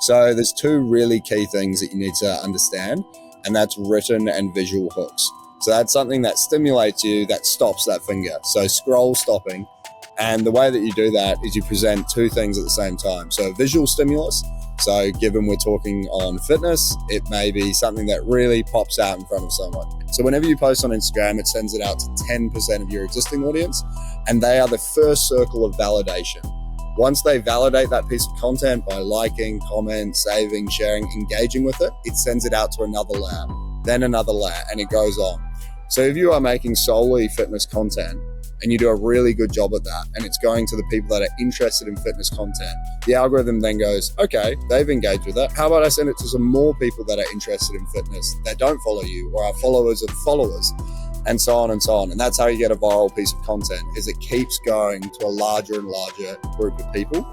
So there's two really key things that you need to understand, and that's written and visual hooks. So that's something that stimulates you, that stops that finger. So scroll stopping. And the way that you do that is you present two things at the same time. So visual stimulus. So given we're talking on fitness, it may be something that really pops out in front of someone. So whenever you post on Instagram, it sends it out to 10% of your existing audience, and they are the first circle of validation. Once they validate that piece of content by liking, comment, saving, sharing, engaging with it, it sends it out to another layer, then another layer, and it goes on. So if you are making solely fitness content and you do a really good job at that, and it's going to the people that are interested in fitness content, the algorithm then goes, okay, they've engaged with it. How about I send it to some more people that are interested in fitness that don't follow you or are followers of followers, and so on and so on. And that's how you get a viral piece of content, is it keeps going to a larger and larger group of people.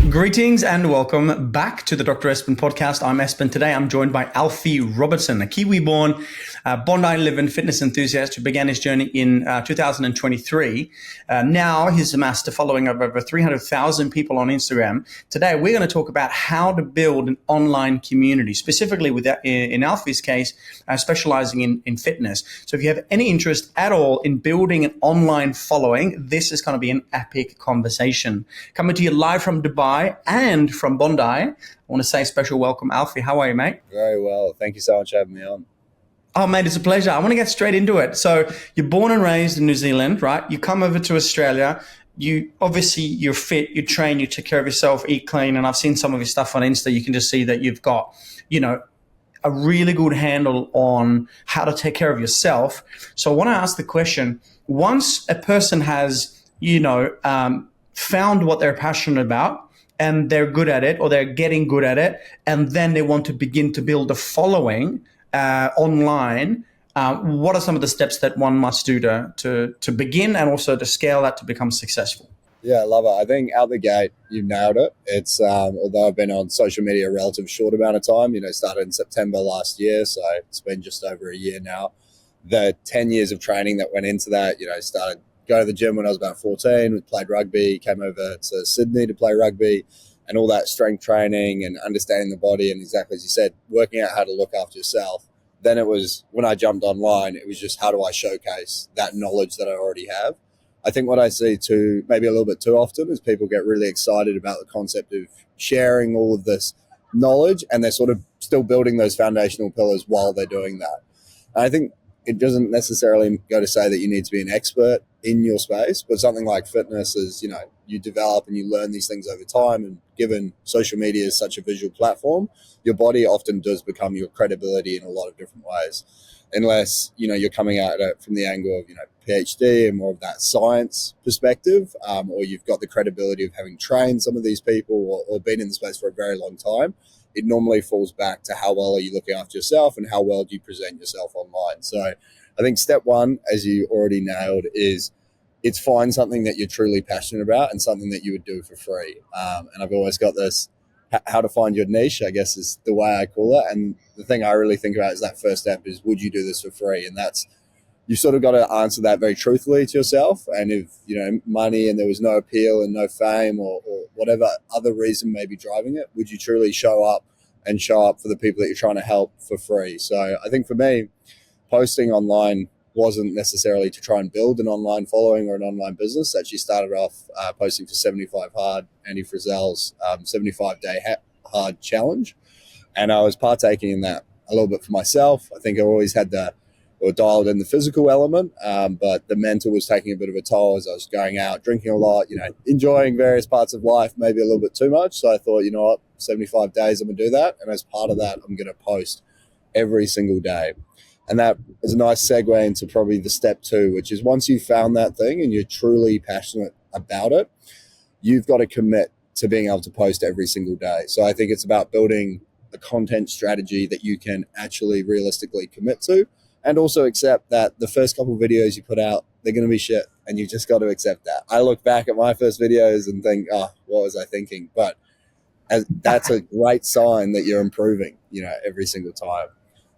Greetings and welcome back to the Dr Espen podcast. I'm Espen. Today I'm joined by Alfie Robertson, a Kiwi-born Bondi living fitness enthusiast who began his journey in 2023. Now he's amassed a following of over 300,000 people on Instagram. Today we're going to talk about how to build an online community, specifically with in Alfie's case, specializing in fitness. So if you have any interest at all in building an online following, this is going to be an epic conversation. Coming to you live from Dubai and from Bondi, I want to say special welcome, Alfie. How are you, mate? Very well. Thank you so much for having me on. Oh, mate, it's a pleasure. I want to get straight into it. So you're born and raised in New Zealand, right? You come over to Australia. You're fit, you train, you take care of yourself, eat clean. And I've seen some of your stuff on Insta. You can just see that you've got, a really good handle on how to take care of yourself. So I want to ask the question, once a person has, found what they're passionate about, and they're good at it, or they're getting good at it, and then they want to begin to build a following online, what are some of the steps that one must do to begin and also to scale that to become successful? Yeah, I love it. I think out the gate, you nailed it. It's although I've been on social media a relatively short amount of time, started in September last year, so it's been just over a year now. The 10 years of training that went into that, started go to the gym when I was about 14, we played rugby, came over to Sydney to play rugby, and all that strength training and understanding the body, and exactly as you said, working out how to look after yourself. Then it was, when I jumped online, it was just how do I showcase that knowledge that I already have. I think what I see too, maybe a little bit too often, is people get really excited about the concept of sharing all of this knowledge, and they're sort of still building those foundational pillars while they're doing that. And I think it doesn't necessarily go to say that you need to be an expert in your space, but something like fitness is, you develop and you learn these things over time. And given social media is such a visual platform, your body often does become your credibility in a lot of different ways. Unless, you're coming at it from the angle of, PhD and more of that science perspective, or you've got the credibility of having trained some of these people or been in the space for a very long time. It normally falls back to how well are you looking after yourself and how well do you present yourself online. So I think step one, as you already nailed, is it's find something that you're truly passionate about and something that you would do for free. And I've always got this, how to find your niche, I guess is the way I call it. And the thing I really think about is that first step is, would you do this for free? And that's, you sort of got to answer that very truthfully to yourself. And if, money and there was no appeal and no fame or whatever other reason may be driving it, would you truly show up for the people that you're trying to help for free? So I think for me, posting online wasn't necessarily to try and build an online following or an online business. Actually started off posting for 75 Hard, Andy Frizzell's 75-day hard challenge. And I was partaking in that a little bit for myself. I think I always had dialed in the physical element, but the mental was taking a bit of a toll as I was going out, drinking a lot, enjoying various parts of life, maybe a little bit too much. So I thought, 75 days, I'm going to do that. And as part of that, I'm going to post every single day. And that is a nice segue into probably the step two, which is once you've found that thing and you're truly passionate about it, you've got to commit to being able to post every single day. So I think it's about building a content strategy that you can actually realistically commit to, and also accept that the first couple of videos you put out, they're going to be shit, and you just got to accept that. I look back at my first videos and think, what was I thinking? But that's a great sign that you're improving, every single time.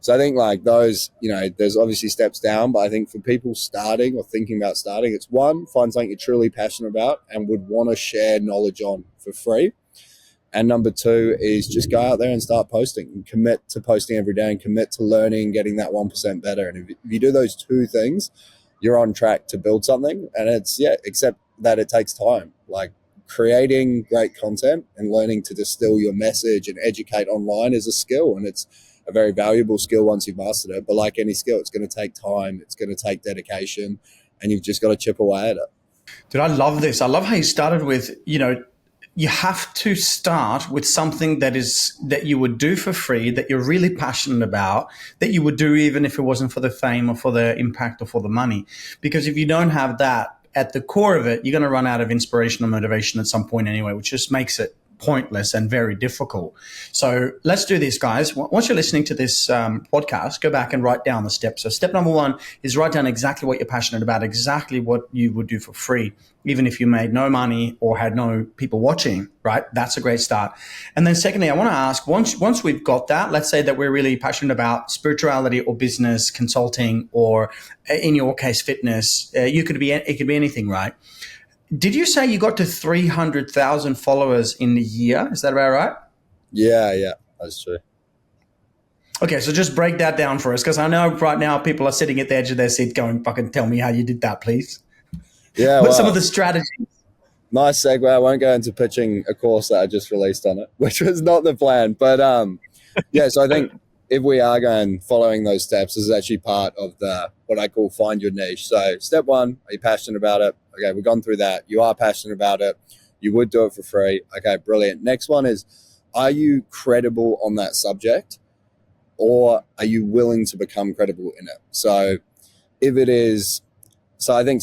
So I think like those, there's obviously steps down, but I think for people starting or thinking about starting, it's one, find something you're truly passionate about and would want to share knowledge on for free. And number two is just go out there and start posting and commit to posting every day and commit to learning and getting that 1% better. And if you do those two things, you're on track to build something. And except that it takes time. Like creating great content and learning to distill your message and educate online is a skill, and it's a very valuable skill once you've mastered it. But like any skill, it's going to take time, it's going to take dedication, and you've just got to chip away at it. Dude, I love this. I love how you started with, you have to start with something that you would do for free, that you're really passionate about, that you would do even if it wasn't for the fame or for the impact or for the money. Because if you don't have that at the core of it, you're going to run out of inspiration or motivation at some point anyway, which just makes it pointless and very difficult. So let's do this, guys. Once you're listening to this podcast, go back and write down the steps. So step number one is write down exactly what you're passionate about, exactly what you would do for free, even if you made no money or had no people watching, right? That's a great start. And then secondly, I want to ask, once we've got that, let's say that we're really passionate about spirituality or business, consulting, or in your case, fitness. It could be anything, right? Did you say you got to 300,000 followers in a year? Is that about right? Yeah, that's true. Okay, so just break that down for us, because I know right now people are sitting at the edge of their seat going, fucking tell me how you did that, please. Yeah, What some of the strategies? Nice segue. I won't go into pitching a course that I just released on it, which was not the plan. But so I think if we are following those steps, this is actually part of what I call find your niche. So step one, are you passionate about it? Okay, we've gone through that. You are passionate about it. You would do it for free. Okay, brilliant. Next one is, are you credible on that subject, or are you willing to become credible in it? So if it is, I think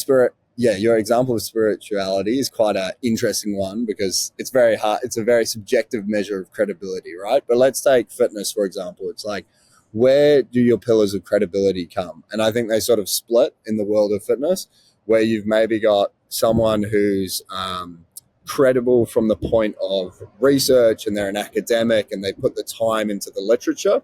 your example of spirituality is quite an interesting one, because it's very hard. It's a very subjective measure of credibility, right? But let's take fitness, for example. It's like, where do your pillars of credibility come? And I think they sort of split in the world of fitness, where you've maybe got someone who's credible from the point of research and they're an academic and they put the time into the literature.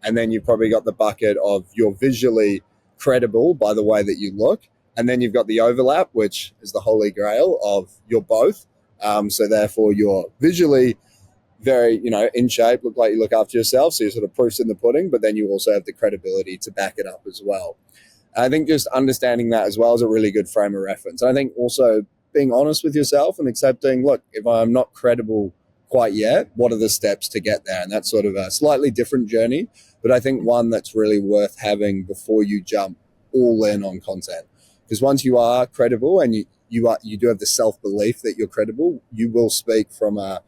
And then you've probably got the bucket of you're visually credible by the way that you look. And then you've got the overlap, which is the holy grail of you're both. So therefore you're visually very, in shape, look like you look after yourself. So you're sort of proofs in the pudding, but then you also have the credibility to back it up as well. I think just understanding that as well is a really good frame of reference. And I think also being honest with yourself and accepting, look, if I'm not credible quite yet, what are the steps to get there? And that's sort of a slightly different journey, but I think one that's really worth having before you jump all in on content. Because once you are credible and you do have the self-belief that you're credible, you will speak from a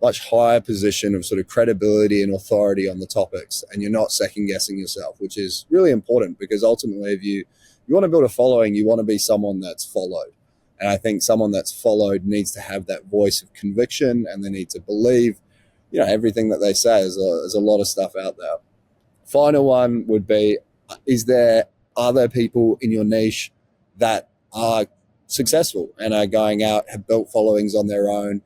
much higher position of sort of credibility and authority on the topics, and you're not second guessing yourself, which is really important, because ultimately if you want to build a following, you want to be someone that's followed. And I think someone that's followed needs to have that voice of conviction, and they need to believe, everything that they say. There's a lot of stuff out there. Final one would be, is there other people in your niche that are successful and are going out, have built followings on their own,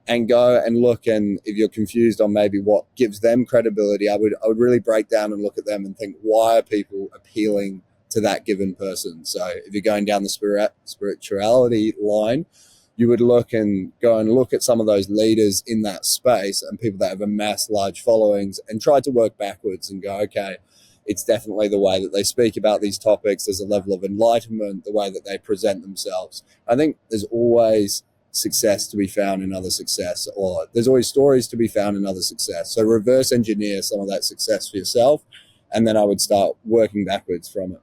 and go and look, and if you're confused on maybe what gives them credibility, I would really break down and look at them and think, why are people appealing to that given person? So if you're going down the spirituality line, you would look at some of those leaders in that space and people that have amassed large followings, and try to work backwards and go, okay, it's definitely the way that they speak about these topics. There's a level of enlightenment, the way that they present themselves. I think there's always success to be found in other success, or there's always stories to be found in other success. So reverse engineer some of that success for yourself, and then I would start working backwards from it.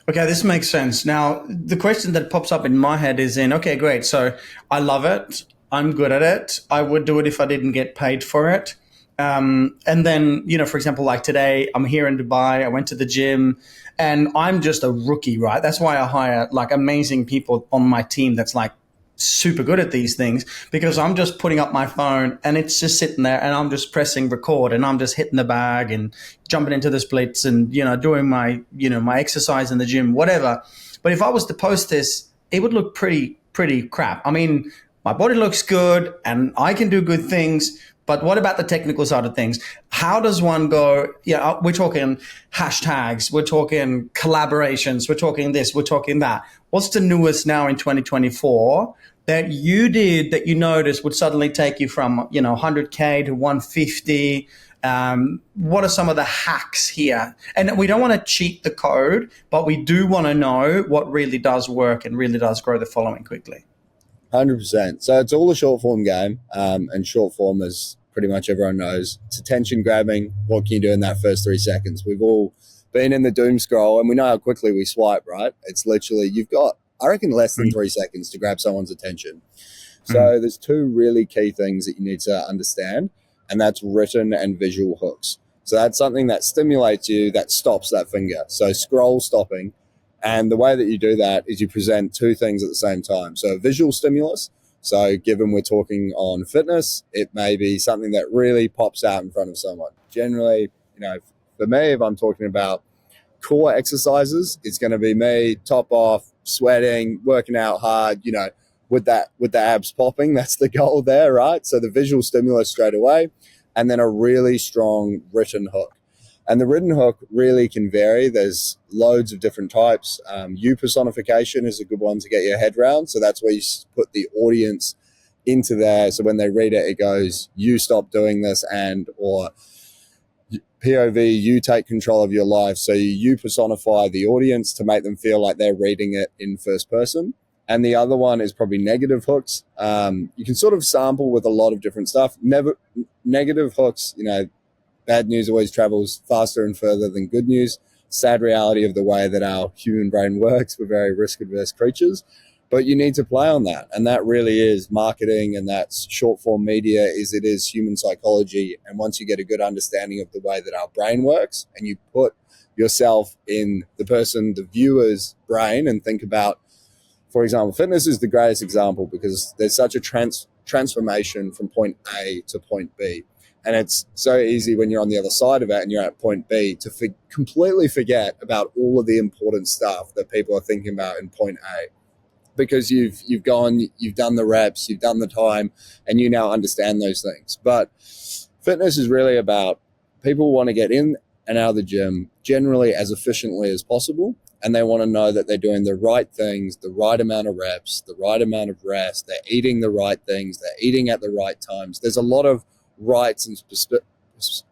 Okay, this makes sense. Now, the question that pops up in my head is okay, great. So I love it. I'm good at it. I would do it if I didn't get paid for it. And then, for example, like today, I'm here in Dubai. I went to the gym and I'm just a rookie, right? That's why I hire like amazing people on my team that's like super good at these things, because I'm just putting up my phone and it's just sitting there and I'm just pressing record and I'm just hitting the bag and jumping into the splits and, doing my, my exercise in the gym, whatever. But if I was to post this, it would look pretty crap. I mean, my body looks good and I can do good things, But what about the technical side of things? How does one go, yeah, we're talking hashtags, we're talking collaborations, we're talking this, we're talking that. What's the newest now in 2024 that you did that you noticed would suddenly take you from, 100K to 150? What are some of the hacks here? And we don't want to cheat the code, but we do want to know what really does work and really does grow the following quickly. 100%. So it's all a short form game, and short form, as pretty much everyone knows, it's attention grabbing. What can you do in that first 3 seconds? We've all been in the doom scroll, and we know how quickly we swipe, right? It's literally, you've got, I reckon, less than 3 seconds to grab someone's attention. So there's two really key things that you need to understand, and that's written and visual hooks. So that's something that stimulates you, that stops that finger. So scroll stopping. And the way that you do that is you present two things at the same time. So a visual stimulus. So given we're talking on fitness, it may be something that really pops out in front of someone. Generally, for me, if I'm talking about core exercises, it's going to be me top off, sweating, working out hard, with the abs popping. That's the goal there, right? So the visual stimulus straight away, and then a really strong written hook. And the written hook really can vary. There's loads of different types. You personification is a good one to get your head around. So that's where you put the audience into there. So when they read it, it goes, you stop doing this, or POV, you take control of your life. So you personify the audience to make them feel like they're reading it in first person. And the other one is probably negative hooks. You can sort of sample with a lot of different stuff. Negative hooks, bad news always travels faster and further than good news. Sad reality of the way that our human brain works. We're very risk-averse creatures, but you need to play on that. And that really is marketing, and that's short-form media. It is human psychology. And once you get a good understanding of the way that our brain works, and you put yourself in the viewer's brain, and think about, for example, fitness is the greatest example because there's such a transformation from point A to point B. And it's so easy when you're on the other side of it and you're at point B to completely forget about all of the important stuff that people are thinking about in point A, because you've done the reps, you've done the time, and you now understand those things. But fitness is really about, people want to get in and out of the gym generally as efficiently as possible. And they want to know that they're doing the right things, the right amount of reps, the right amount of rest. They're eating the right things. They're eating at the right times. There's a lot of rights and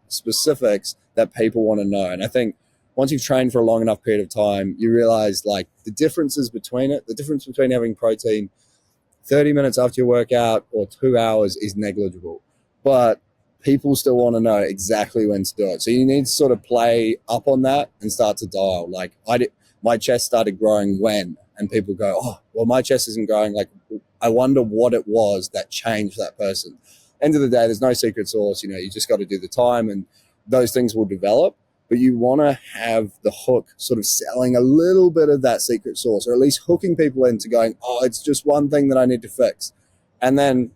specifics that people want to know. And I think once you've trained for a long enough period of time, you realize the differences between it. The difference between having protein 30 minutes after your workout or 2 hours is negligible. But people still want to know exactly when to do it. So you need to sort of play up on that and start to dial. My chest started growing when, and people go, oh, well, my chest isn't growing. I wonder what it was that changed that person. End of the day, there's no secret sauce. You just got to do the time, and those things will develop. But you want to have the hook sort of selling a little bit of that secret sauce, or at least hooking people into going, oh, it's just one thing that I need to fix. And then,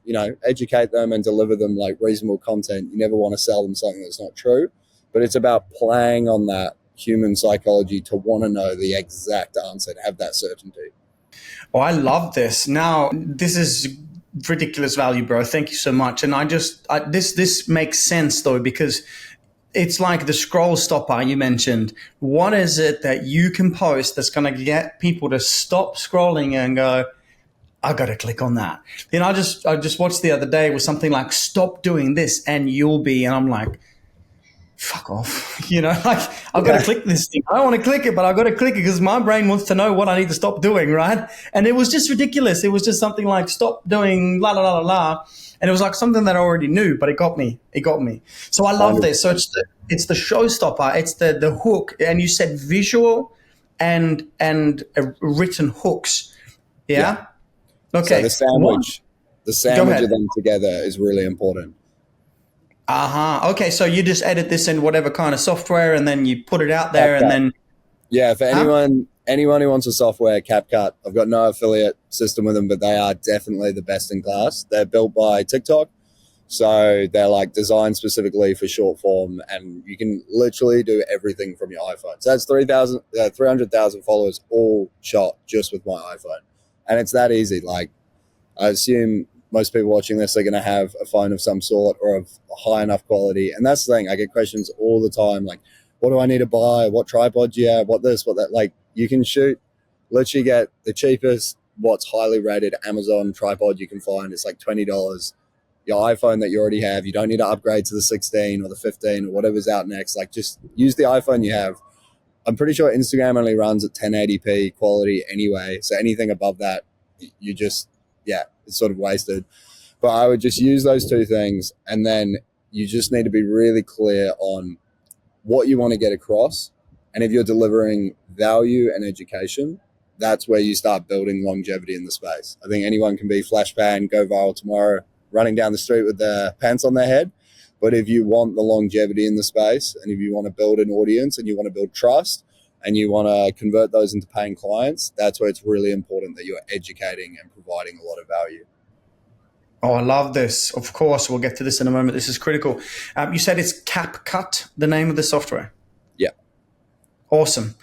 educate them and deliver them reasonable content. You never want to sell them something that's not true, but it's about playing on that human psychology to want to know the exact answer, to have that certainty. Oh, I love this. Now, this is ridiculous value, bro. Thank you so much. And this makes sense though, because it's like the scroll stopper you mentioned. What is it that you can post that's going to get people to stop scrolling and go, I got to click on that? I just watched the other day with something like, stop doing this and you'll be, and I'm like, fuck off. I've got to click this thing. I don't want to click it, but I've got to click it because my brain wants to know what I need to stop doing, right? And it was just ridiculous. It was just something like, stop doing la, la, la, la, la. And it was like something that I already knew, but it got me. So I love this. So it's the showstopper. It's the hook. And you said visual and written hooks. Yeah? Okay. So the sandwich of them together is really important. Okay, so you just edit this in whatever kind of software, and then you put it out there, and then for anyone who wants a software, CapCut. I've got no affiliate system with them, but they are definitely the best in class. They're built by TikTok, so they're designed specifically for short form, and you can literally do everything from your iPhone. So that's 300,000 followers all shot just with my iPhone, and it's that easy. I assume most people watching this are going to have a phone of some sort or of high enough quality. And that's the thing. I get questions all the time, like, what do I need to buy? What tripod do you have? What this, what that? Like, you can literally get the cheapest, what's highly rated Amazon tripod you can find. It's like $20. Your iPhone that you already have, you don't need to upgrade to the 16 or the 15 or whatever's out next. Like, just use the iPhone you have. I'm pretty sure Instagram only runs at 1080p quality anyway. So anything above that, you just, it's sort of wasted. But I would just use those two things. And then you just need to be really clear on what you want to get across. And if you're delivering value and education, that's where you start building longevity in the space. I think anyone can be flash bang, go viral tomorrow, running down the street with their pants on their head. But if you want the longevity in the space, and if you want to build an audience and you want to build trust and you want to convert those into paying clients, that's where it's really important that you're educating and providing a lot of value. Oh, I love this. Of course, we'll get to this in a moment. This is critical. You said it's CapCut, the name of the software? Yeah. Awesome.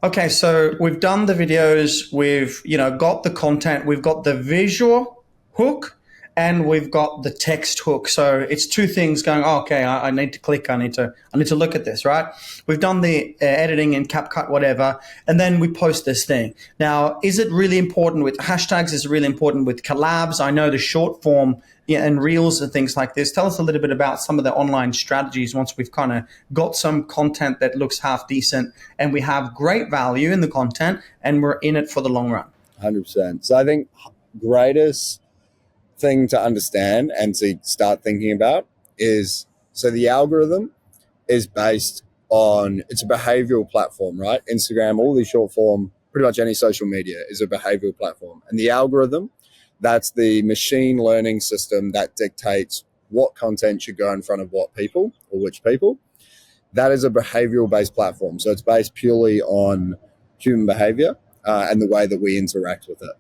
Okay, so we've done the videos, we've got the content, we've got the visual hook, and we've got the text hook. So it's two things going, I need to click, I need to look at this, right? We've done the editing in CapCut, whatever, and then we post this thing. Now, is it really important with hashtags? Is it really important with collabs? I know the short form and reels and things like this. Tell us a little bit about some of the online strategies once we've kind of got some content that looks half decent and we have great value in the content and we're in it for the long run. 100%. So I think greatest thing to understand and to start thinking about is, so the algorithm is based on, it's a behavioral platform, right? Instagram, all these short form, pretty much any social media is a behavioral platform. And the algorithm, that's the machine learning system that dictates what content should go in front of what people or which people. That is a behavioral based platform. So it's based purely on human behavior and the way that we interact with it.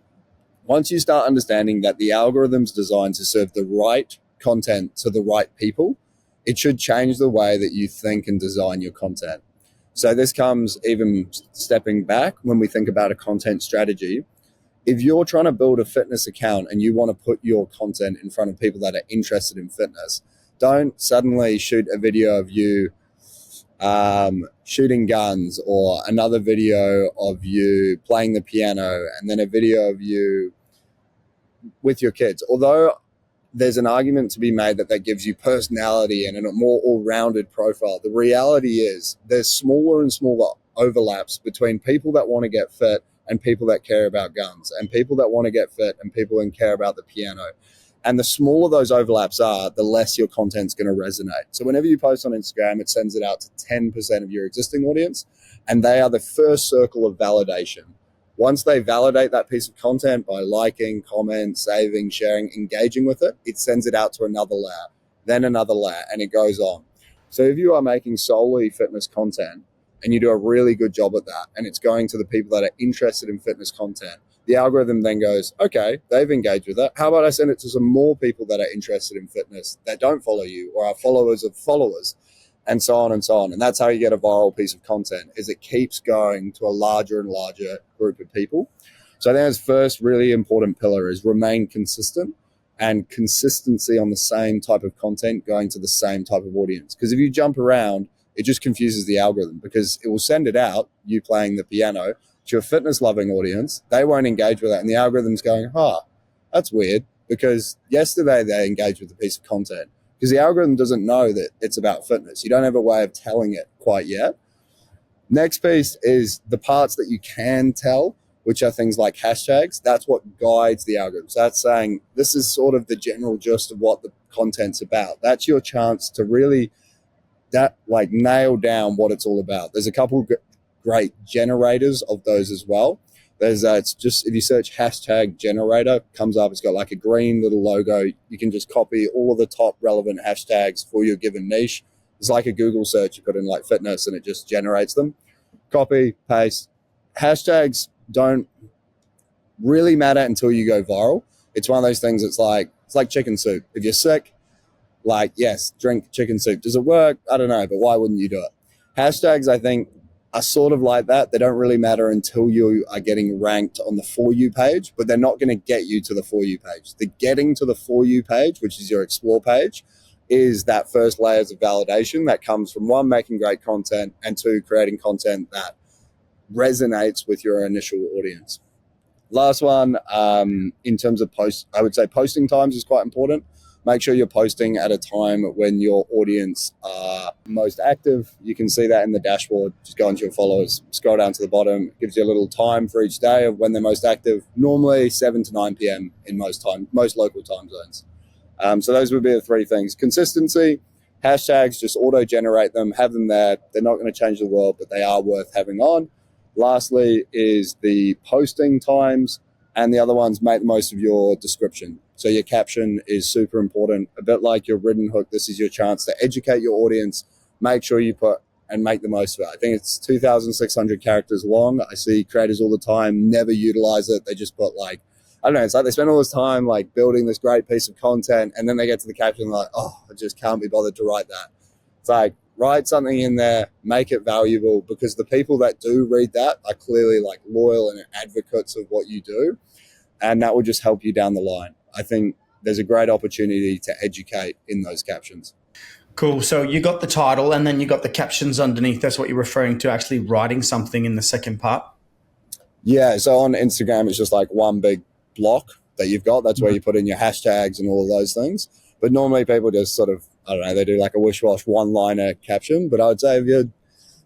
Once you start understanding that the algorithm's designed to serve the right content to the right people, it should change the way that you think and design your content. So this comes even stepping back when we think about a content strategy. If you're trying to build a fitness account and you want to put your content in front of people that are interested in fitness, don't suddenly shoot a video of you shooting guns or another video of you playing the piano and then a video of you with your kids. Although there's an argument to be made that gives you personality and a more all-rounded profile, the reality is there's smaller and smaller overlaps between people that want to get fit and people that care about guns, and people that want to get fit and people that care about the piano. And the smaller those overlaps are, the less your content's going to resonate. So whenever you post on Instagram, it sends it out to 10% of your existing audience, and they are the first circle of validation. Once they validate that piece of content by liking, comment, saving, sharing, engaging with it, it sends it out to another layer, then another layer, and it goes on. So if you are making solely fitness content and you do a really good job at that, and it's going to the people that are interested in fitness content, the algorithm then goes, okay, they've engaged with that. How about I send it to some more people that are interested in fitness that don't follow you or are followers of followers, and so on and so on. And that's how you get a viral piece of content, is it keeps going to a larger and larger group of people. So I think that's first really important pillar is remain consistent, and consistency on the same type of content going to the same type of audience. Because if you jump around, it just confuses the algorithm, because it will send it out, you playing the piano, to your fitness loving audience. They won't engage with that. And the algorithm's going, that's weird, because yesterday they engaged with a piece of content. Because the algorithm doesn't know that it's about fitness. You don't have a way of telling it quite yet. Next piece is the parts that you can tell, which are things like hashtags. That's what guides the algorithm. So that's saying this is sort of the general gist of what the content's about. That's your chance to really nail down what it's all about. There's a couple great generators of those as well. There's it's just, if you search hashtag generator, comes up, it's got like a green little logo. You can just copy all of the top relevant hashtags for your given niche. It's like a Google search. You put in like fitness and it just generates them. Copy, paste. Hashtags don't really matter until you go viral. It's one of those things, it's like chicken soup. If you're sick, yes, drink chicken soup. Does it work? I don't know, but why wouldn't you do it? Hashtags, I think, are sort of like that. They don't really matter until you are getting ranked on the For You page, but they're not going to get you to the For You page. The getting to the For You page, which is your Explore page, is that first layers of validation that comes from one, making great content, and two, creating content that resonates with your initial audience. Last one, in terms of I would say posting times is quite important. Make sure you're posting at a time when your audience are most active. You can see that in the dashboard. Just go into your followers, scroll down to the bottom. It gives you a little time for each day of when they're most active. Normally 7 to 9 p.m. in most local time zones. So those would be the three things. Consistency, hashtags, just auto-generate them, have them there. They're not going to change the world, but they are worth having on. Lastly is the posting times, and the other ones, make the most of your description. So your caption is super important. A bit like your written hook, this is your chance to educate your audience. Make sure you put and make the most of it. I think it's 2,600 characters long. I see creators all the time never utilize it. They just put like, I don't know, it's like they spend all this time like building this great piece of content, and then they get to the caption and like, oh, I just can't be bothered to write that. It's like, write something in there, make it valuable, because the people that do read that are clearly like loyal and advocates of what you do. And that will just help you down the line. I think there's a great opportunity to educate in those captions. Cool. So you got the title and then you got the captions underneath. That's what you're referring to, actually writing something in the second part? Yeah. So on Instagram, it's just like one big block that you've got. That's where you put in your hashtags and all of those things. But normally people just sort of, I don't know, they do like a wish-wash one-liner caption. But I would say if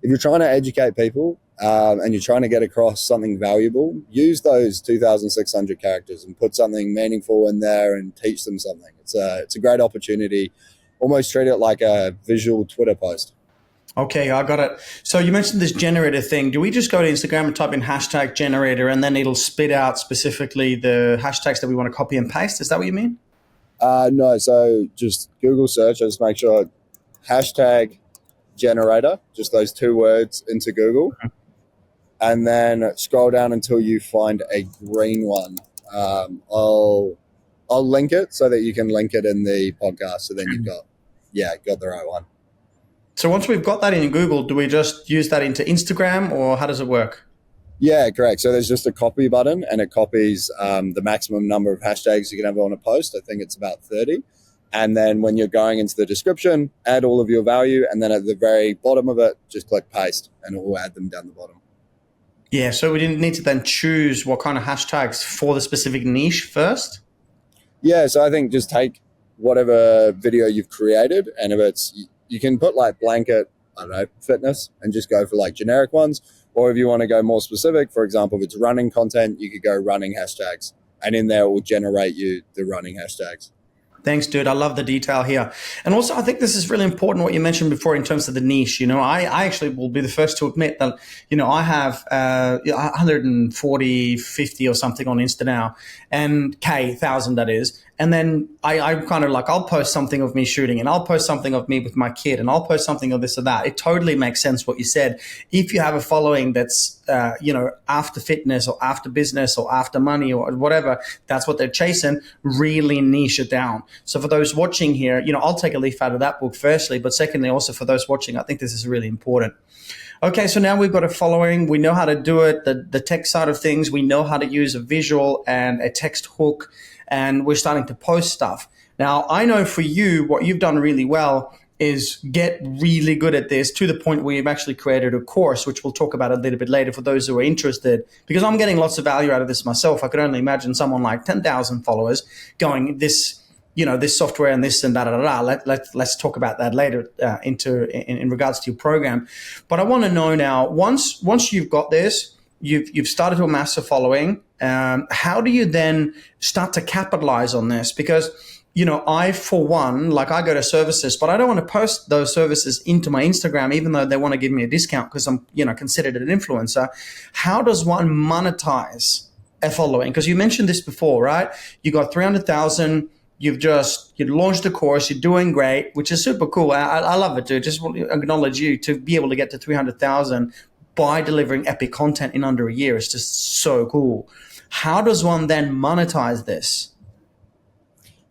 you're trying to educate people and you're trying to get across something valuable, use those 2,600 characters and put something meaningful in there and teach them something. It's a great opportunity. Almost treat it like a visual Twitter post. Okay, I got it. So you mentioned this generator thing. Do we just go to Instagram and type in hashtag generator and then it'll spit out specifically the hashtags that we want to copy and paste? Is that what you mean? No, so just Google search. Just make sure hashtag generator, just those two words into Google, and then scroll down until you find a green one. I'll link it so that you can link it in the podcast. So then you've got the right one. So once we've got that in Google, do we just use that into Instagram, or how does it work? Yeah, correct. So there's just a copy button, and it copies the maximum number of hashtags you can have on a post. I think it's about 30. And then when you're going into the description, add all of your value. And then at the very bottom of it, just click paste and it will add them down the bottom. Yeah, so we didn't need to then choose what kind of hashtags for the specific niche first? Yeah, so I think just take whatever video you've created, and if it's, you can put like blanket, I don't know, fitness, and just go for like generic ones. Or if you want to go more specific, for example, if it's running content, you could go running hashtags, and in there it will generate you the running hashtags. Thanks, dude. I love the detail here. And also, I think this is really important, what you mentioned before in terms of the niche. You know, I actually will be the first to admit that, you know, I have 140, 50 or something on Insta now, and 1,000 that is. And then I'm kind of like, I'll post something of me shooting, and I'll post something of me with my kid, and I'll post something of this or that. It totally makes sense what you said. If you have a following that's, after fitness or after business or after money or whatever, that's what they're chasing, really niche it down. So for those watching here, you know, I'll take a leaf out of that book firstly, but secondly, also for those watching, I think this is really important. Okay, so now we've got a following. We know how to do it, the tech side of things. We know how to use a visual and a text hook, and we're starting to post stuff. Now, I know for you, what you've done really well is get really good at this to the point where you've actually created a course, which we'll talk about a little bit later for those who are interested, because I'm getting lots of value out of this myself. I could only imagine someone like 10,000 followers going, this software and this and da. Let's talk about that later in regards to your program. But I want to know now, once you've got this, you've started to amass a following. How do you then start to capitalize on this? Because, you know, I, for one, like I go to services, but I don't want to post those services into my Instagram, even though they want to give me a discount because I'm, considered an influencer. How does one monetize a following? Because you mentioned this before, right? You got 300,000. You launched a course. You're doing great, which is super cool. I love it, dude. Just want to acknowledge you to be able to get to 300,000 by delivering epic content in under a year. It's just so cool. How does one then monetize this?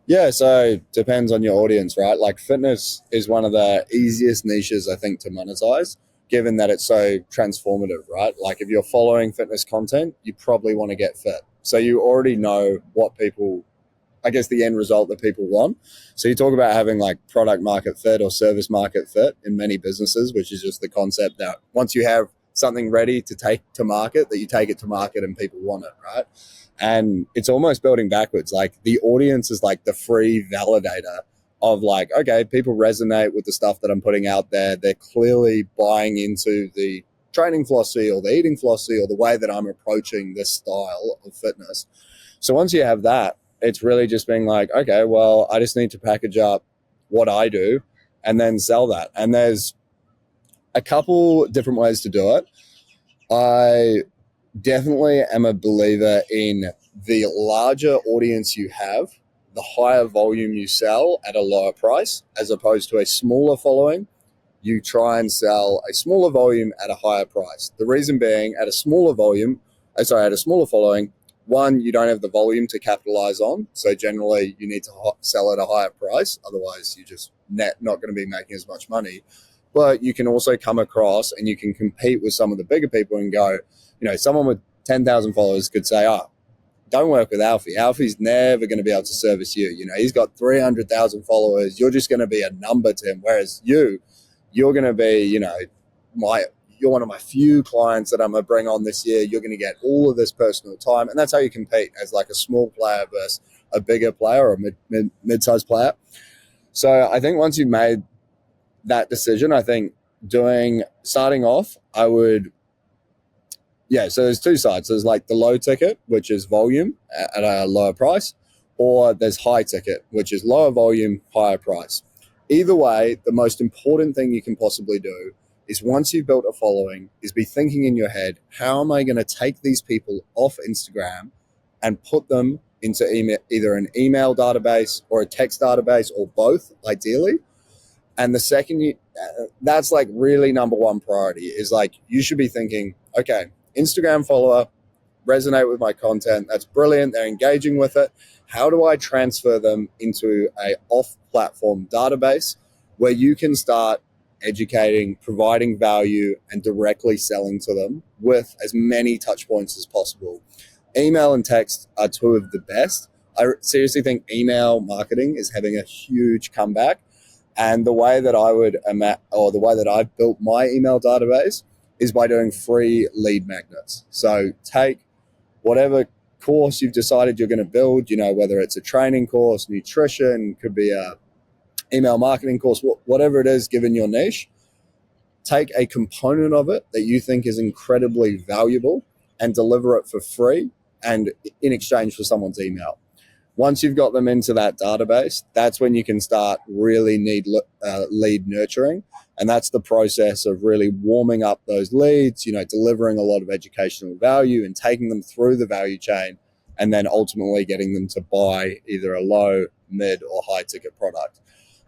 Yeah, so it depends on your audience, right? Like fitness is one of the easiest niches, I think, to monetize. given that it's so transformative, right? Like if you're following fitness content, you probably want to get fit. So you already know what people, I guess, the end result that people want. So you talk about having like product market fit or service market fit in many businesses, which is just the concept that once you have something ready to take to market, that you take it to market and people want it, right? And it's almost building backwards. Like the audience is like the free validator of like, okay, people resonate with the stuff that I'm putting out there. They're clearly buying into the training philosophy or the eating philosophy or the way that I'm approaching this style of fitness. So once you have that, it's really just being like, okay, well, I just need to package up what I do and then sell that. And there's a couple different ways to do it. I definitely am a believer in the larger audience you have, the higher volume you sell at a lower price, as opposed to a smaller following. You try and sell a smaller volume at a higher price. The reason being, at a smaller following, one, you don't have the volume to capitalize on. So generally you need to sell at a higher price. Otherwise you're just not going to be making as much money. But you can also come across and you can compete with some of the bigger people and go, someone with 10,000 followers could say, don't work with Alfie. Alfie's never going to be able to service you. He's got 300,000 followers. You're just going to be a number to him. Whereas you're going to be, you're one of my few clients that I'm going to bring on this year. You're going to get all of this personal time. And that's how you compete as like a small player versus a bigger player or a mid-sized player. So I think once you've made that decision, I think starting off, so there's two sides. There's like the low ticket, which is volume at a lower price, or there's high ticket, which is lower volume, higher price. Either way, the most important thing you can possibly do is once you've built a following is be thinking in your head, how am I going to take these people off Instagram and put them into either an email database or a text database or both, ideally. And the second that's like really number one priority is like, you should be thinking, okay, Instagram follower, resonate with my content. That's brilliant. They're engaging with it. How do I transfer them into a off-platform database where you can start educating, providing value, and directly selling to them with as many touch points as possible? Email and text are two of the best. I seriously think email marketing is having a huge comeback. And the way that I've built my email database is by doing free lead magnets. So take whatever course you've decided you're going to build, whether it's a training course, nutrition, could be a email marketing course, whatever it is, given your niche, take a component of it that you think is incredibly valuable and deliver it for free and in exchange for someone's email. Once you've got them into that database, that's when you can start really lead nurturing. And that's the process of really warming up those leads, delivering a lot of educational value and taking them through the value chain, and then ultimately getting them to buy either a low, mid, or high ticket product.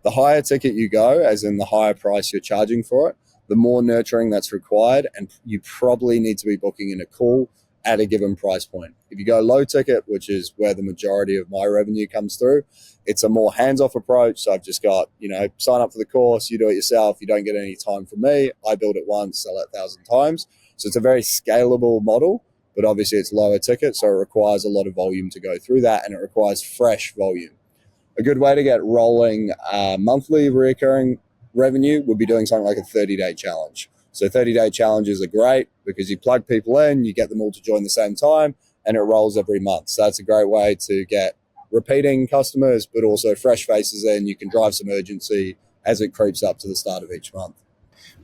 The higher ticket you go, as in the higher price you're charging for it, the more nurturing that's required, and you probably need to be booking in a call at a given price point. If you go low ticket, which is where the majority of my revenue comes through, it's a more hands-off approach. So I've just got, sign up for the course, you do it yourself, you don't get any time from me. I build it once, sell it 1,000 times. So it's a very scalable model, but obviously it's lower ticket, so it requires a lot of volume to go through that, and it requires fresh volume. A good way to get rolling monthly recurring revenue would be doing something like a 30-day challenge. So 30-day challenges are great because you plug people in, you get them all to join the same time, and it rolls every month. So that's a great way to get repeating customers, but also fresh faces in. You can drive some urgency as it creeps up to the start of each month.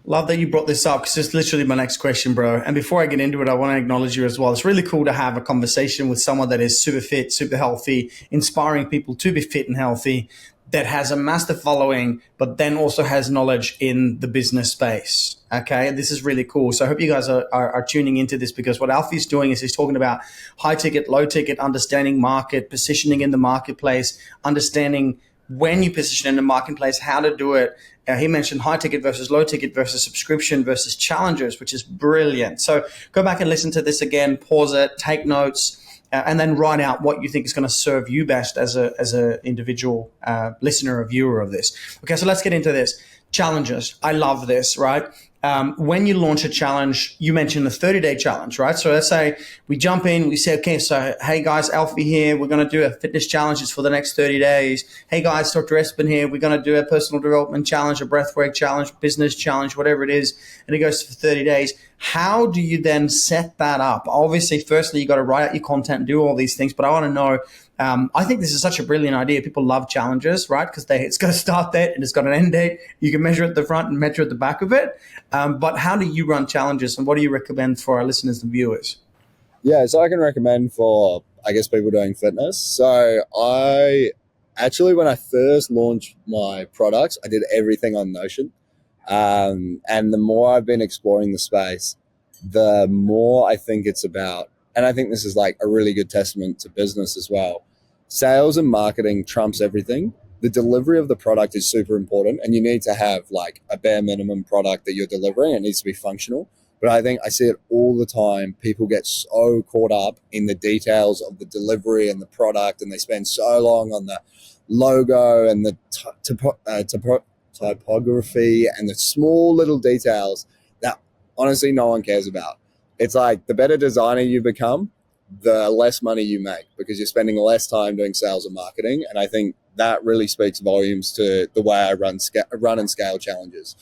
Love that you brought this up, because it's literally my next question, bro. And before I get into it, I want to acknowledge you as well. It's really cool to have a conversation with someone that is super fit, super healthy, inspiring people to be fit and healthy, that has a massive following, but then also has knowledge in the business space. Okay, this is really cool. So I hope you guys are tuning into this, because what Alfie's doing is he's talking about high ticket, low ticket, understanding market, positioning in the marketplace, understanding when you position in the marketplace, how to do it. He mentioned high ticket versus low ticket versus subscription versus challenges, which is brilliant. So go back and listen to this again, pause it, take notes, and then write out what you think is going to serve you best as a individual listener or viewer of this. Okay, so let's get into this. Challenges. I love this, right? when you launch a challenge, you mentioned the 30-day challenge, right? So let's say we jump in, we say, okay, so hey guys, Alfie here, we're going to do a fitness challenge. It's for the next 30 days. Hey guys, Dr. Espen here, we're going to do a personal development challenge, a breathwork challenge, business challenge, whatever it is, and it goes for 30 days. How do you then set that up? Obviously, firstly, you got to write out your content, do all these things, but I want to know, I think this is such a brilliant idea. People love challenges, right? Because it's got a start date and it's got an end date. You can measure at the front and measure at the back of it. But how do you run challenges, and what do you recommend for our listeners and viewers? Yeah, so I can recommend for, I guess, people doing fitness. So I actually, when I first launched my products, I did everything on Notion. And the more I've been exploring the space, the more I think it's about, and I think this is like a really good testament to business as well. Sales and marketing trumps everything. The delivery of the product is super important, and you need to have like a bare minimum product that you're delivering. It needs to be functional. But I think I see it all the time. People get so caught up in the details of the delivery and the product, and they spend so long on the logo and the typography and the small little details that honestly no one cares about. It's like the better designer you become, the less money you make, because you're spending less time doing sales and marketing. And I think that really speaks volumes to the way I run and scale challenges.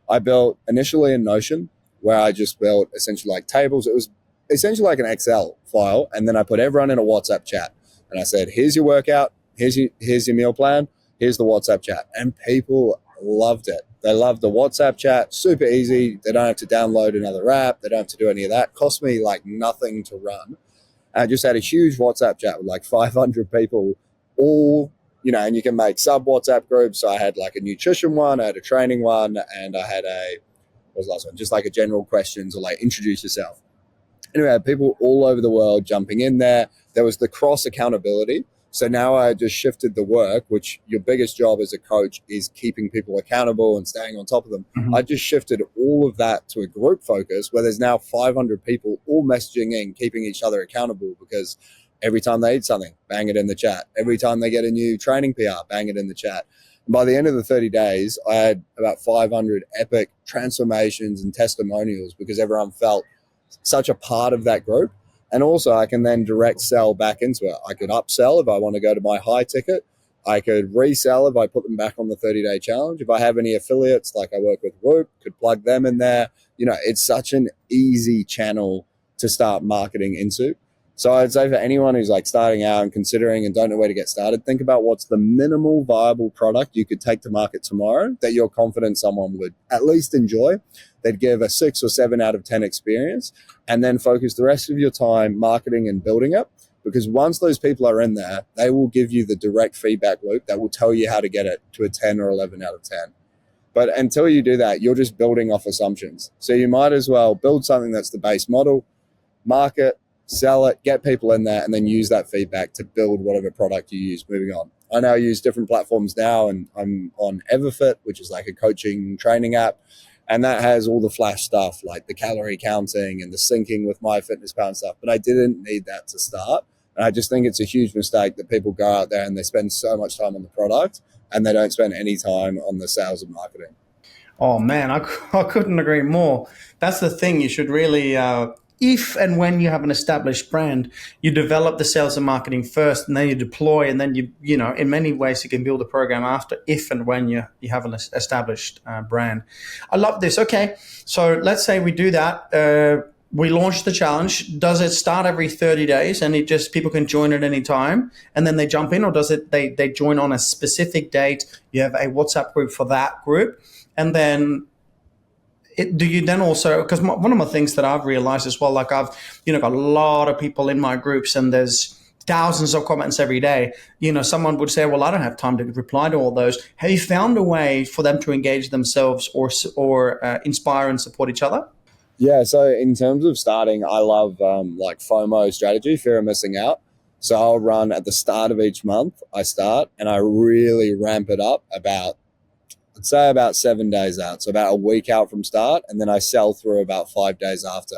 I built initially in Notion, where I just built essentially like tables. It was essentially like an Excel file. And then I put everyone in a WhatsApp chat. And I said, here's your workout. Here's your meal plan. Here's the WhatsApp chat. And people loved it. They loved the WhatsApp chat. Super easy. They don't have to download another app. They don't have to do any of that. Cost me like nothing to run. I just had a huge WhatsApp chat with like 500 people, all, and you can make sub WhatsApp groups. So I had like a nutrition one, I had a training one, and I had what was the last one? Just like a general questions or like introduce yourself. Anyway, I had people all over the world jumping in there. There was the cross accountability. So now I just shifted the work, which your biggest job as a coach is keeping people accountable and staying on top of them. Mm-hmm. I just shifted all of that to a group focus where there's now 500 people all messaging in, keeping each other accountable, because every time they eat something, bang it in the chat. Every time they get a new training PR, bang it in the chat. And by the end of the 30 days, I had about 500 epic transformations and testimonials because everyone felt such a part of that group. And also I can then direct sell back into it. I could upsell if I want to go to my high ticket. I could resell if I put them back on the 30-day challenge. If I have any affiliates, like I work with Whoop, could plug them in there. It's such an easy channel to start marketing into. So I'd say for anyone who's like starting out and considering and don't know where to get started, think about what's the minimal viable product you could take to market tomorrow that you're confident someone would at least enjoy. They'd give a 6 or 7 out of 10 experience, and then focus the rest of your time marketing and building it. Because once those people are in there, they will give you the direct feedback loop that will tell you how to get it to a 10 or 11 out of 10. But until you do that, you're just building off assumptions. So you might as well build something that's the base model, market, sell it, get people in there, and then use that feedback to build whatever product you use moving on. I now use different platforms now, and I'm on Everfit, which is like a coaching training app. And that has all the flash stuff like the calorie counting and the syncing with MyFitnessPal and stuff. But I didn't need that to start. And I just think it's a huge mistake that people go out there and they spend so much time on the product and they don't spend any time on the sales and marketing. Oh, man, I couldn't agree more. That's the thing. You should really, if and when you have an established brand, you develop the sales and marketing first, and then you deploy, and then you know, in many ways you can build a program after, if and when you have an established brand. I love this. Okay, so let's say we do that. We launch the challenge. Does it start every 30 days and it just people can join at any time and then they jump in, or does it they join on a specific date? You have a WhatsApp group for that group, and then do you then also, because one of the things that I've realized as well, like I've got a lot of people in my groups and there's thousands of comments every day. Someone would say, well, I don't have time to reply to all those. Have you found a way for them to engage themselves or inspire and support each other? Yeah, so in terms of starting, I love like FOMO strategy, fear of missing out. So I'll run at the start of each month, I start, and I really ramp it up I'd say about 7 days out. So about a week out from start, and then I sell through about 5 days after.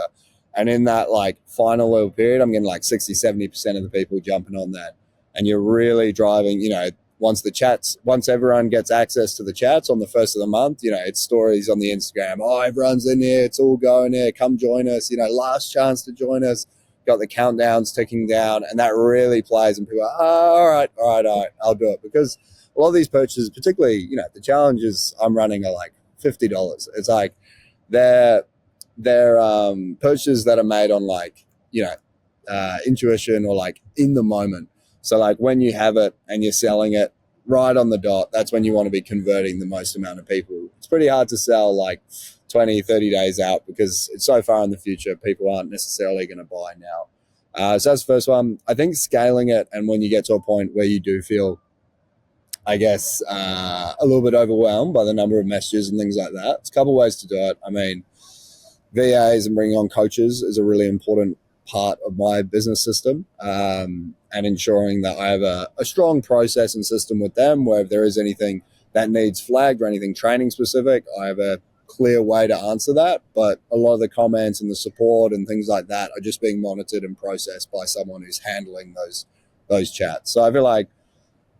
And in that like final little period, I'm getting like 60, 70% of the people jumping on that. And you're really driving, once everyone gets access to the chats on the first of the month, it's stories on the Instagram. Oh, everyone's in here. It's all going here. Come join us. Last chance to join us. Got the countdowns ticking down, and that really plays. And people are, oh, all right, I'll do it. Because a lot of these purchases, particularly, the challenges I'm running are like $50. It's like they're purchases that are made on like, intuition or like in the moment. So like when you have it and you're selling it right on the dot, that's when you want to be converting the most amount of people. It's pretty hard to sell like 20, 30 days out because it's so far in the future, people aren't necessarily going to buy now. So that's the first one. I think scaling it, and when you get to a point where you do feel, I guess, a little bit overwhelmed by the number of messages and things like that, there's a couple of ways to do it. I mean, VAs and bringing on coaches is a really important part of my business system, and ensuring that I have a strong process and system with them where if there is anything that needs flagged or anything training specific, I have a clear way to answer that. But a lot of the comments and the support and things like that are just being monitored and processed by someone who's handling those chats. So I feel like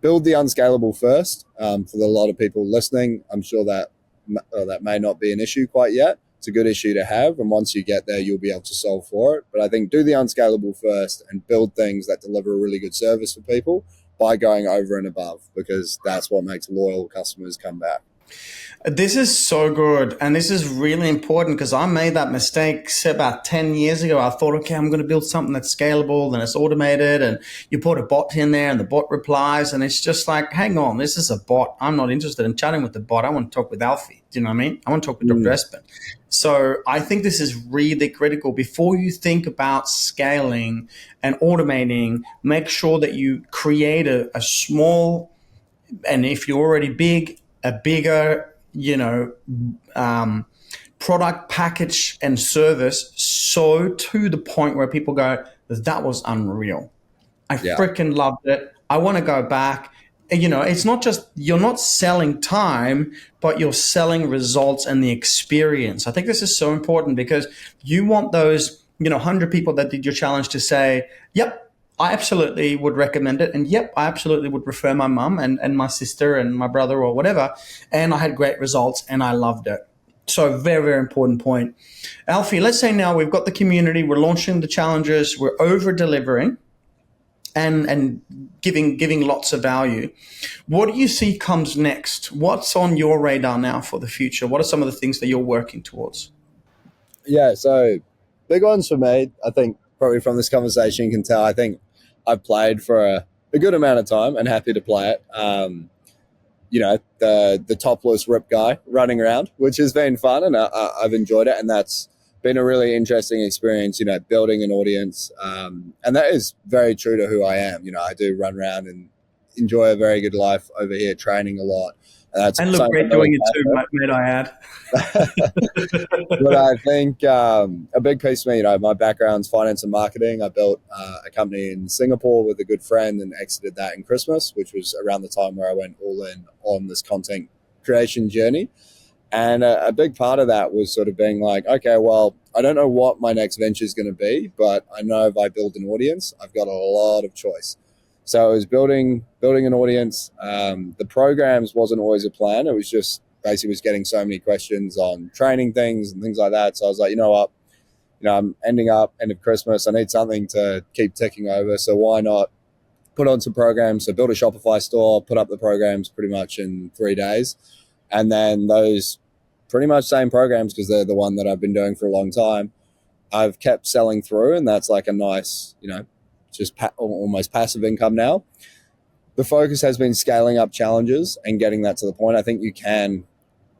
build the unscalable first. For a lot of people listening, I'm sure that may not be an issue quite yet. It's a good issue to have, and once you get there, you'll be able to solve for it. But I think do the unscalable first and build things that deliver a really good service for people by going over and above, because that's what makes loyal customers come back. This is so good. And this is really important because I made that mistake about 10 years ago. I thought, okay, I'm going to build something that's scalable and it's automated, and you put a bot in there and the bot replies, and it's just like, hang on, this is a bot. I'm not interested in chatting with the bot. I want to talk with Alfie. Do you know what I mean? I want to talk with Dr. Espen. So I think this is really critical. Before you think about scaling and automating, make sure that you create a small, and if you're already big, a bigger, product package and service, so to the point where people go, that was unreal. I freaking loved it. I want to go back. It's not just, you're not selling time, but you're selling results and the experience. I think this is so important because you want those, 100 people that did your challenge to say, yep, I absolutely would recommend it. And yep, I absolutely would refer my mum and my sister and my brother or whatever. And I had great results and I loved it. So very, very important point. Alfie, let's say now we've got the community, we're launching the challenges, we're over delivering and giving lots of value. What do you see comes next? What's on your radar now for the future? What are some of the things that you're working towards? Yeah, so big ones for me, I think probably from this conversation you can tell, I think I've played for a good amount of time and happy to play it. The topless rip guy running around, which has been fun, and I've enjoyed it, and that's been a really interesting experience, building an audience. And that is very true to who I am. I do run around and enjoy a very good life over here, training a lot. And look great doing it too, might I add. But I think a big piece for me, my background's finance and marketing. I built a company in Singapore with a good friend and exited that in Christmas, which was around the time where I went all in on this content creation journey. And a big part of that was sort of being like, okay, well, I don't know what my next venture is going to be, but I know if I build an audience, I've got a lot of choice. So I was building an audience. The programs wasn't always a plan. It was just basically was getting so many questions on training things and things like that. So I was like, you know what, I'm ending up end of Christmas. I need something to keep ticking over. So why not put on some programs? So build a Shopify store, put up the programs pretty much in 3 days. And then those pretty much same programs, because they're the one that I've been doing for a long time, I've kept selling through, and that's like a nice, just almost passive income now. The focus has been scaling up challenges and getting that to the point. I think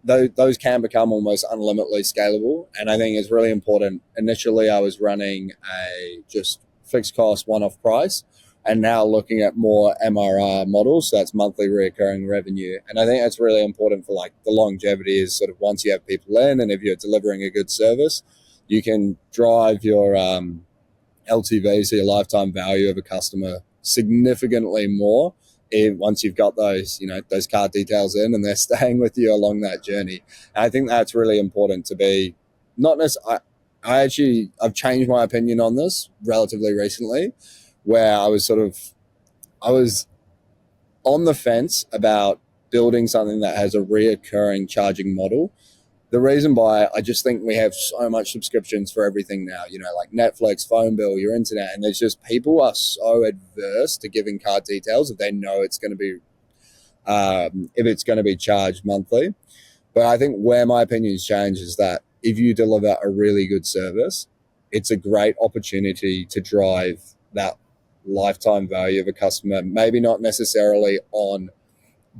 those can become almost unlimitedly scalable. And I think it's really important. Initially, I was running a just fixed cost one-off price, and now looking at more MRR models. So that's monthly recurring revenue. And I think that's really important for like the longevity is sort of once you have people in, and if you're delivering a good service, you can drive your LTV, so your lifetime value of a customer, significantly more once you've got those, those card details in and they're staying with you along that journey. And I think that's really important to be not necessarily. I've changed my opinion on this relatively recently, where I was on the fence about building something that has a reoccurring charging model. The reason why, I just think we have so much subscriptions for everything now, like Netflix, phone bill, your internet, and there's just people are so adverse to giving card details if they know it's going to be if it's going to be charged monthly. But I think where my opinions change is that if you deliver a really good service, it's a great opportunity to drive that lifetime value of a customer. Maybe not necessarily on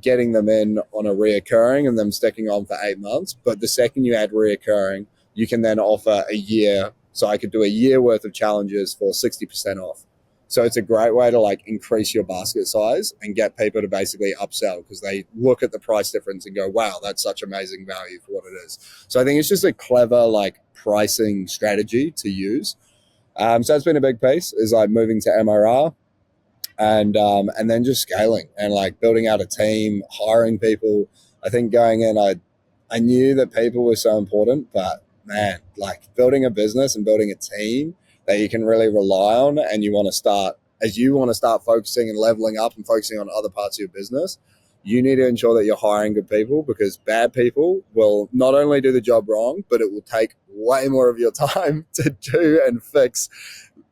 getting them in on a reoccurring and them sticking on for 8 months. But the second you add reoccurring, you can then offer a year. So I could do a year worth of challenges for 60% off. So it's a great way to like increase your basket size and get people to basically upsell because they look at the price difference and go, wow, that's such amazing value for what it is. So I think it's just a clever like pricing strategy to use. So that's been a big piece is like moving to MRR and then just scaling and like building out a team, hiring people. I think going in, I knew that people were so important, but man, like building a business and building a team that you can really rely on, and you want to start focusing and leveling up and focusing on other parts of your business, you need to ensure that you're hiring good people, because bad people will not only do the job wrong, but it will take way more of your time to do and fix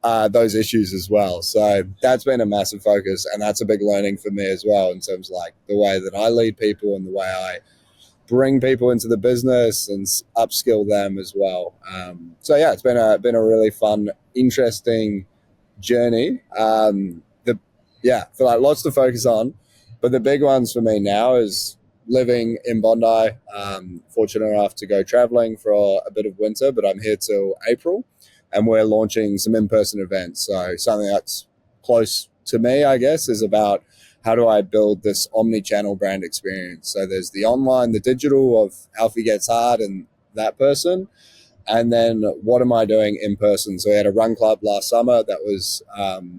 those issues as well. So that's been a massive focus, and that's a big learning for me as well in terms of like the way that I lead people and the way I bring people into the business and upskill them as well. So yeah, it's been a really fun, interesting journey. For like lots to focus on, but the big ones for me now is living in Bondi. Fortunate enough to go traveling for a bit of winter, but I'm here till April, and we're launching some in-person events. So something that's close to me, I guess, is about how do I build this omni-channel brand experience. So there's the online, the digital of Alfie Gets Hard and that person. And then what am I doing in person? So we had a run club last summer that was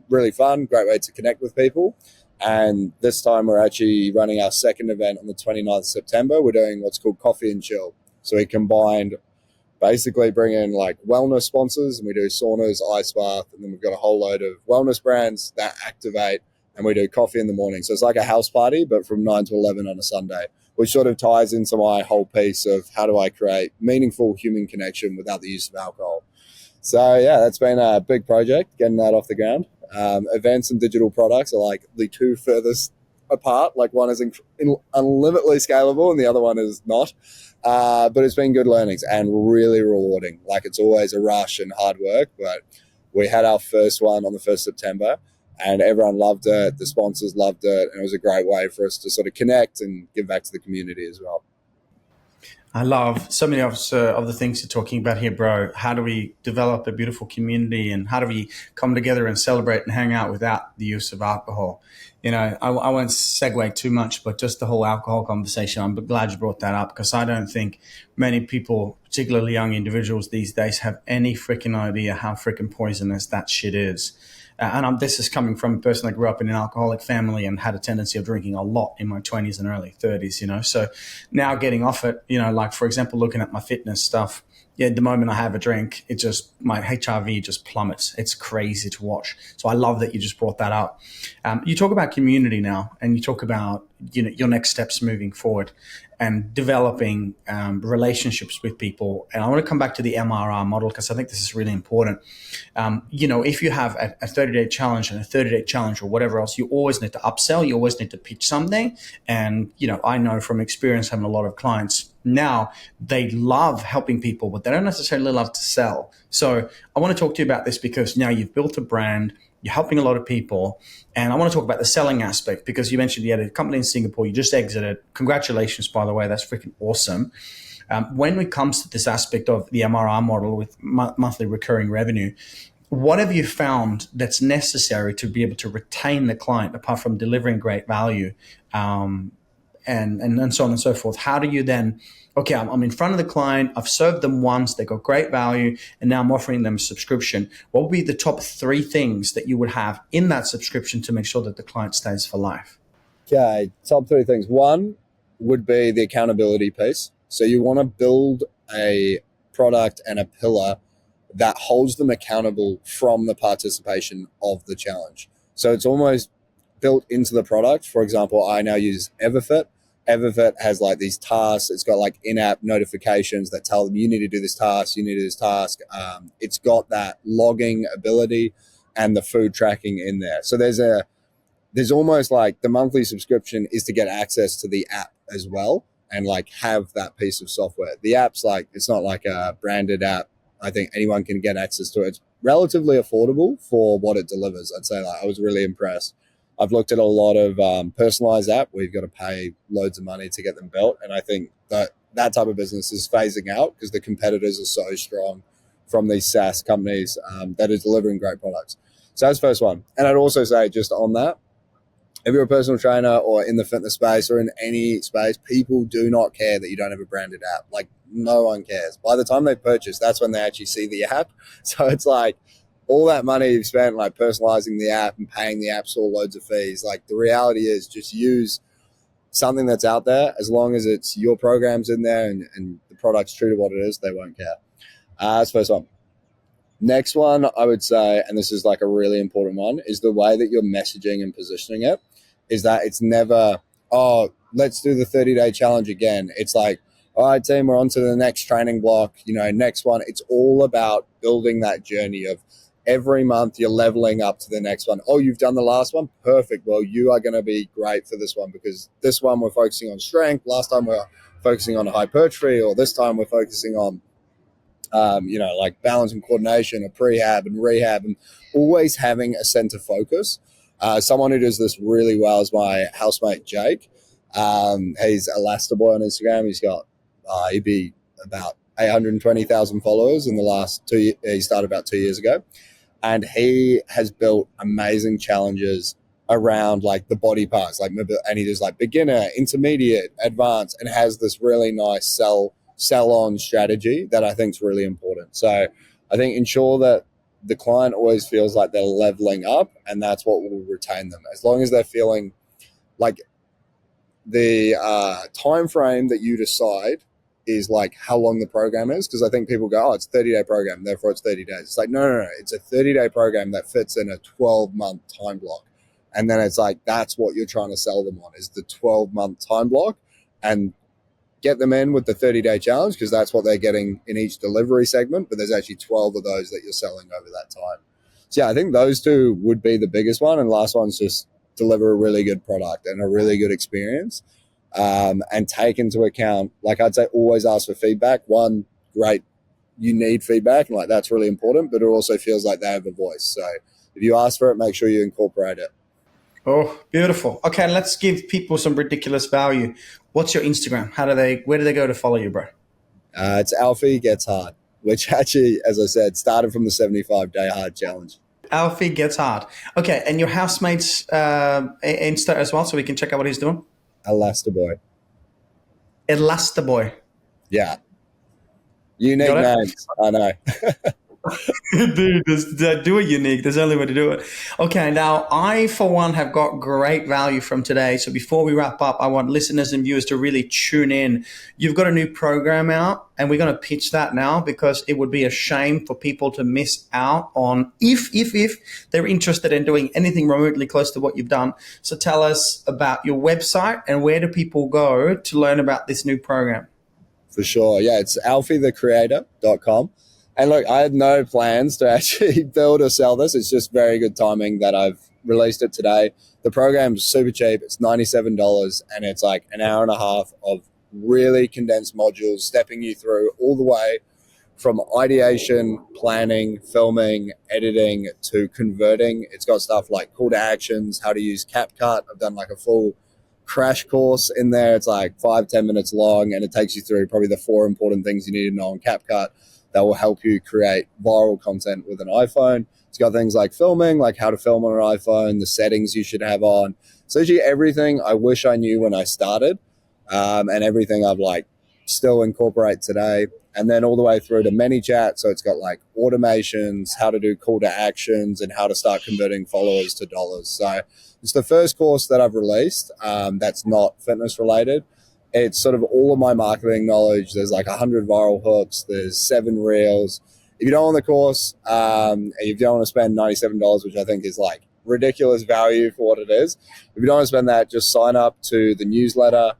really fun, great way to connect with people. And this time we're actually running our second event on the 29th of September. We're doing what's called Coffee and Chill. So we combined basically bring in like wellness sponsors, and we do saunas, ice bath, and then we've got a whole load of wellness brands that activate, and we do coffee in the morning. So it's like a house party, but from 9 to 11 on a Sunday, which sort of ties into my whole piece of how do I create meaningful human connection without the use of alcohol. So yeah, that's been a big project, getting that off the ground. Events and digital products are like the two furthest apart. Like one is unlimitedly scalable and the other one is not. But it's been good learnings and really rewarding. Like it's always a rush and hard work, but we had our first one on the 1st of September and everyone loved it. The sponsors loved it. And it was a great way for us to sort of connect and give back to the community as well. I love so many of the things you're talking about here, bro. How do we develop a beautiful community, and how do we come together and celebrate and hang out without the use of alcohol? I won't segue too much, but just the whole alcohol conversation, I'm glad you brought that up, because I don't think many people, particularly young individuals these days, have any freaking idea how freaking poisonous that shit is. This is coming from a person that grew up in an alcoholic family and had a tendency of drinking a lot in my 20s and early 30s, So now getting off it, like, for example, looking at my fitness stuff, the moment I have a drink, my HRV just plummets. It's crazy to watch. So I love that you just brought that up. You talk about community now, and you talk about, your next steps moving forward and developing relationships with people. And I want to come back to the MRR model, because I think this is really important. If you have a 30-day challenge and a 30-day challenge or whatever else, you always need to upsell. You always need to pitch something. And, I know from experience having a lot of clients now, they love helping people, but they don't necessarily love to sell. So I want to talk to you about this, because now you've built a brand, you're helping a lot of people. And I want to talk about the selling aspect, because you mentioned you had a company in Singapore, you just exited. Congratulations, by the way. That's freaking awesome. When it comes to this aspect of the MRR model with monthly recurring revenue, what have you found that's necessary to be able to retain the client, apart from delivering great value, and so on and so forth? How do you then, okay, I'm in front of the client, I've served them once, they got great value, and now I'm offering them a subscription. What would be the top 3 things that you would have in that subscription to make sure that the client stays for life? Okay, top 3 things. One would be the accountability piece. So you want to build a product and a pillar that holds them accountable from the participation of the challenge. So it's almost built into the product. For example, I now use Everfit. Everfit has like these tasks. It's got like in-app notifications that tell them you need to do this task, you need to do this task. It's got that logging ability and the food tracking in there. So there's almost like the monthly subscription is to get access to the app as well and like have that piece of software. The app's like, it's not like a branded app. I think anyone can get access to it. It's relatively affordable for what it delivers. I'd say like I was really impressed. I've looked at a lot of personalized app where you've got to pay loads of money to get them built. And I think that type of business is phasing out because the competitors are so strong from these SaaS companies that are delivering great products. So that's the first one. And I'd also say just on that, if you're a personal trainer or in the fitness space or in any space, people do not care that you don't have a branded app. Like no one cares. By the time they purchase, that's when they actually see the app. So it's like all that money you've spent like personalizing the app and paying the app store loads of fees. Like the reality is just use something that's out there. As long as it's your program's in there and the product's true to what it is, they won't care. That's the first one. Next one, I would say, and this is like a really important one, is the way that you're messaging and positioning it. Is that it's never, oh, let's do the 30-day challenge again. It's like, all right, team, we're on to the next training block, next one. It's all about building that journey of every month you're leveling up to the next one. Oh, you've done the last one? Perfect. Well, you are going to be great for this one because this one we're focusing on strength. Last time we're focusing on hypertrophy, or this time we're focusing on like balance and coordination or prehab and rehab, and always having a center focus. Someone who does this really well is my housemate, Jake. He's Elastiboy on Instagram. He's got, he'd be about 820,000 followers in the last 2 years. He started about 2 years ago. And he has built amazing challenges around like the body parts, and he does like beginner, intermediate, advanced, and has this really nice sell on strategy that I think is really important. So I think ensure that the client always feels like they're leveling up, and that's what will retain them. As long as they're feeling like the time frame that you decide is like how long the program is, because I think people go, oh, it's a 30-day program, therefore it's 30 days. It's like, no. It's a 30-day program that fits in a 12-month time block. And then it's like, that's what you're trying to sell them on, is the 12-month time block, and get them in with the 30-day challenge because that's what they're getting in each delivery segment. But there's actually 12 of those that you're selling over that time. So yeah, I think those two would be the biggest one. And last one's just deliver a really good product and a really good experience. And take into account, like I'd say, always ask for feedback. One, great, you need feedback, and like that's really important, but it also feels like they have a voice. So if you ask for it, make sure you incorporate it. Oh, beautiful. Okay, let's give people some ridiculous value. What's your Instagram? Where do they go to follow you, bro? It's Alfie Gets Hard, which actually, as I said, started from the 75-day hard challenge. Alfie Gets Hard. Okay, and your housemate's Insta as well, so we can check out what he's doing? Elastiboy. Elastiboy. Yeah. Unique names, I know. Dude, do it unique. There's the only way to do it. Okay, now I, for one, have got great value from today. So before we wrap up, I want listeners and viewers to really tune in. You've got a new program out, and we're going to pitch that now because it would be a shame for people to miss out on if they're interested in doing anything remotely close to what you've done. So tell us about your website and where do people go to learn about this new program? For sure. Yeah, it's alfiethecreator.com. And look, I had no plans to actually build or sell this. It's just very good timing that I've released it today. The program's super cheap. It's $97, and it's like an hour and a half of really condensed modules, stepping you through all the way from ideation, planning, filming, editing to converting. It's got stuff like call to actions, how to use CapCut. I've done like a full crash course in there. It's like 5-10 minutes long, and it takes you through probably the 4 important things you need to know on CapCut that will help you create viral content with an iPhone. It's got things like filming, like how to film on an iPhone, the settings you should have on. So actually everything I wish I knew when I started, and everything I've like still incorporate today. And then all the way through to ManyChat. So it's got like automations, how to do call to actions, and how to start converting followers to dollars. So it's the first course that I've released that's not fitness related. It's sort of all of my marketing knowledge. There's like 100 viral hooks. There's 7 reels. If you don't want the course, if you don't want to spend $97, which I think is like ridiculous value for what it is. If you don't want to spend that, just sign up to the newsletter.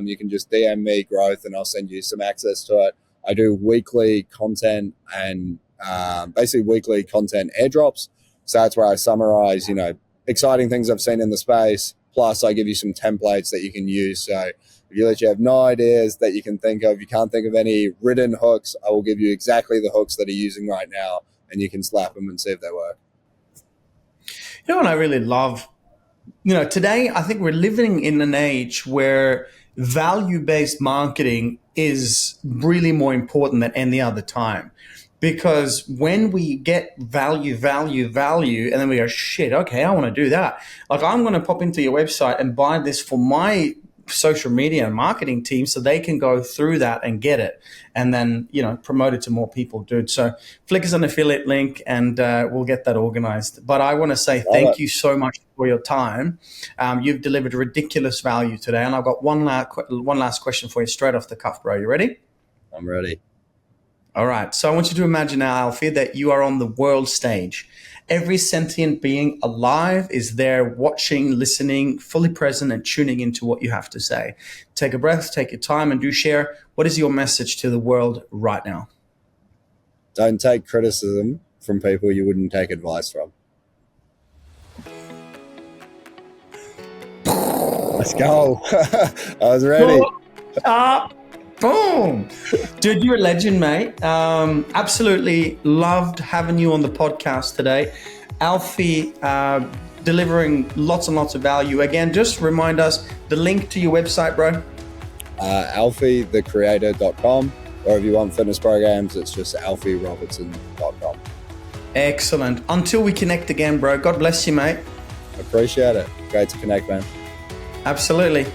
You can just DM me growth and I'll send you some access to it. I do weekly content and basically weekly content airdrops. So that's where I summarize, exciting things I've seen in the space. Plus I give you some templates that you can use. So if you literally have no ideas that you can think of, you can't think of any written hooks, I will give you exactly the hooks that are using right now and you can slap them and see if they work. You know what I really love? Today I think we're living in an age where value-based marketing is really more important than any other time. Because when we get value, and then we go, shit, okay, I want to do that. Like, I'm going to pop into your website and buy this for my social media and marketing team so they can go through that and get it and then, promote it to more people, dude. So flick us an affiliate link and we'll get that organized. But I want to say thank you so much for your time. You've delivered ridiculous value today. And I've got one last question for you straight off the cuff, bro. You ready? I'm ready. All right. So I want you to imagine now, Alfie, that you are on the world stage. Every sentient being alive is there watching, listening, fully present and tuning into what you have to say. Take a breath, take your time and do share. What is your message to the world right now? Don't take criticism from people you wouldn't take advice from. Let's go. I was ready. Boom. Dude, you're a legend, mate. Absolutely loved having you on the podcast today. Alfie, delivering lots and lots of value. Again, just remind us the link to your website, bro. AlfieTheCreator.com, or if you want fitness programs, it's just AlfieRobertson.com. Excellent. Until we connect again, bro. God bless you, mate. Appreciate it. Great to connect, man. Absolutely.